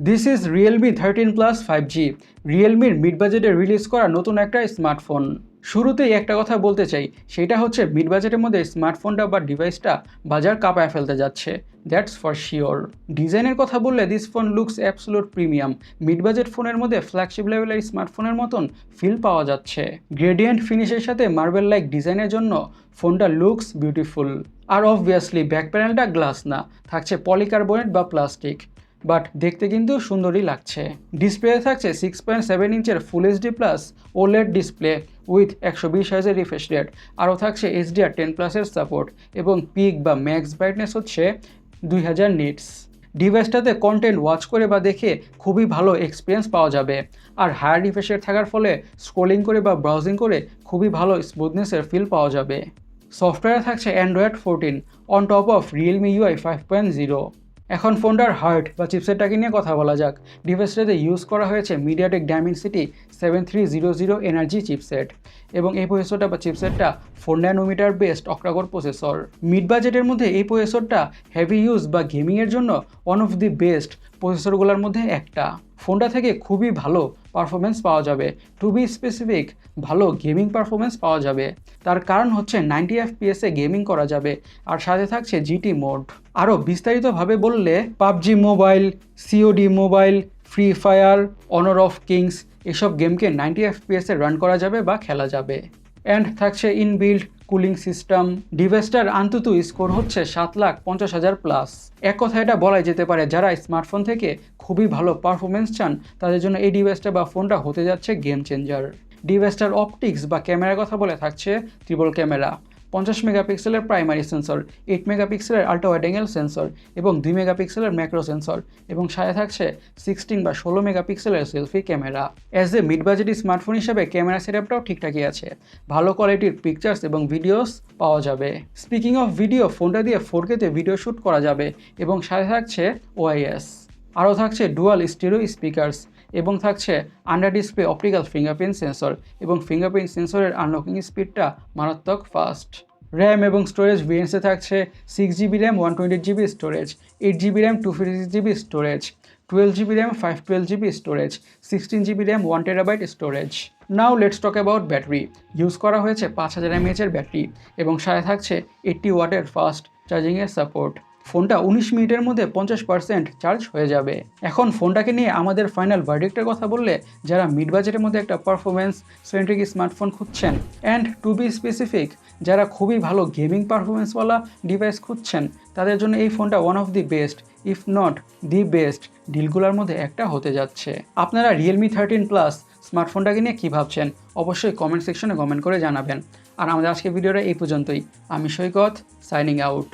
This is Realme 13 plus 5G, রিয়েলমির mid বাজেটে release করা নতুন একটা স্মার্টফোন। শুরুতেই একটা কথা বলতে চাই, সেটা হচ্ছে মিড বাজেটের মধ্যে স্মার্টফোনটা বা ডিভাইসটা বাজার কাঁপায় ফেলতে যাচ্ছে, দ্যাটস ফর শিওর। ডিজাইনের কথা বললে this phone looks absolute premium. Mid budget ফোনের মধ্যে ফ্ল্যাগশিপ লেভেলের স্মার্টফোনের মতন ফিল পাওয়া যাচ্ছে। গ্রেডিয়েন্ট ফিনিশের সাথে মার্বেল লাইক ডিজাইনের জন্য ফোনটা লুকস বিউটিফুল। আর অবভিয়াসলি ব্যাক প্যানেলটা গ্লাস না, থাকছে পলিকার্বনেট বা প্লাস্টিক, বাট দেখতে কিন্তু সুন্দরই লাগছে। ডিসপ্লেতে থাকছে 6.7 ইঞ্চের full HD plus OLED display with 120 হার্জের রিফ্রেশ রেট। আরও থাকছে HDR10+-এর সাপোর্ট এবং পিক বা ম্যাক্স ব্রাইটনেস হচ্ছে 2000 নিটস। ডিভাইসটাতে কন্টেন্ট ওয়াচ করে বা দেখে খুবই ভালো এক্সপিরিয়েন্স পাওয়া যাবে। আর হায়ার রিফ্রেশ রেট থাকার ফলে স্ক্রোলিং করে বা ব্রাউজিং করে খুবই ভালো স্মুথনেসের ফিল পাওয়া যাবে। সফটওয়্যারে থাকছে Android 14 on top of Realme UI 5.0। এখন ফোনটার হার্ট বা চিপসেটটাকে নিয়ে কথা বলা যাক। ডিভাইসটাতে ইউজ করা হয়েছে মিডিয়াটেক ডাইমেনসিটি 7300 এনার্জি চিপসেট এবং এই প্রসেসরটা বা চিপসেটটা 4 nanometre based octa core processor. Mid বাজেটের মধ্যে এই প্রসেসরটা হেভি ইউজ বা গেমিংয়ের জন্য ওয়ান অফ দি বেস্ট প্রসেসরগুলোর মধ্যে একটা। ফোনটা থেকে খুবই ভালো পারফরমেন্স পাওয়া যাবে, টু বি স্পেসিফিক ভালো গেমিং পারফরমেন্স পাওয়া যাবে। তার কারণ হচ্ছে 90 FPS এ গেমিং করা যাবে আর সাথে থাকছে জিটি মোড। আরও বিস্তারিতভাবে বললে PUBG Mobile, COD Mobile, Free Fire, Honor of Kings এসব গেমকে 90 FPS এ রান করা যাবে বা খেলা যাবে। অ্যান্ড থাকছে ইনবিল্ড কুলিং সিস্টেম। ডিভাইসটার আন্তত স্কোর হচ্ছে 7,50,000 প্লাস। এক কথা এটা বলাই যেতে পারে, যারা স্মার্টফোন থেকে খুবই ভালো পারফরমেন্স চান তাদের জন্য এই ডিভাইসটা বা ফোনটা হতে যাচ্ছে গেম চেঞ্জার। ডিভাইসটার অপটিক্স বা ক্যামেরার কথা বলে থাকছে ট্রিপল ক্যামেরা, 50 মেগাপিক্সেলের প্রাইমারি সেন্সর, 8 মেগাপিক্সেলের আল্ট্রা ওয়াইড অ্যাঙ্গেল সেন্সর এবং 2 মেগাপিক্সেলের ম্যাক্রো সেন্সর এবং সাথে থাকছে 16 বা 16 মেগাপিক্সেলের selfie camera. As a mid budget smartphone হিসাবে ক্যামেরা সেটআপটাও ঠিকঠাকই আছে, ভালো কোয়ালিটির পিকচার্স এবং ভিডিওস পাওয়া যাবে। স্পিকিং অফ ভিডিও, ফোনটা দিয়ে 4K-তে ভিডিও শ্যুট করা যাবে এবং সাথে থাকছে OIS। আরও থাকছে ডুয়াল স্টিরিও স্পিকার্স এবং থাকছে under display optical fingerprint sensor এবং ফিঙ্গারপ্রিন্ট সেন্সরের আনলকিং স্পিডটা মারাত্মক ফাস্ট। র্যাম এবং স্টোরেজ ভেরিয়েন্টসে থাকছে 6GB RAM 128GB storage, 8GB RAM 256GB storage, 12GB RAM 512GB storage, 16GB RAM 1TB storage. Now let's talk about battery. Use করা হয়েছে 5000 mAh এর battery এবং সাথে থাকছে 80 ওয়াটের ফাস্ট চার্জিংয়ের সাপোর্ট। ফোনটা 19 মিনিটের মধ্যে 50% চার্জ হয়ে যাবে। এখন ফোনটাকে নিয়ে আমাদের ফাইনাল ভার্ডিক্টের কথা বললে, যারা মিড বাজেটের মধ্যে একটা পারফরমেন্স সেন্ট্রিক স্মার্টফোন খুঁজছেন অ্যান্ড টু বি স্পেসিফিক যারা খুবই ভালো গেমিং পারফরমেন্সওয়ালা ডিভাইস খুঁজছেন, তাদের জন্য এই ফোনটা one of the best if not the best ডিলগুলোর মধ্যে একটা হতে যাচ্ছে। আপনারা রিয়েলমি 13 প্লাস স্মার্টফোনটাকে নিয়ে কী ভাবছেন অবশ্যই কমেন্ট সেকশনে কমেন্ট করে জানাবেন। আর আমাদের আজকের ভিডিওটা এই পর্যন্তই। আমি সৈকত, সাইনিং আউট।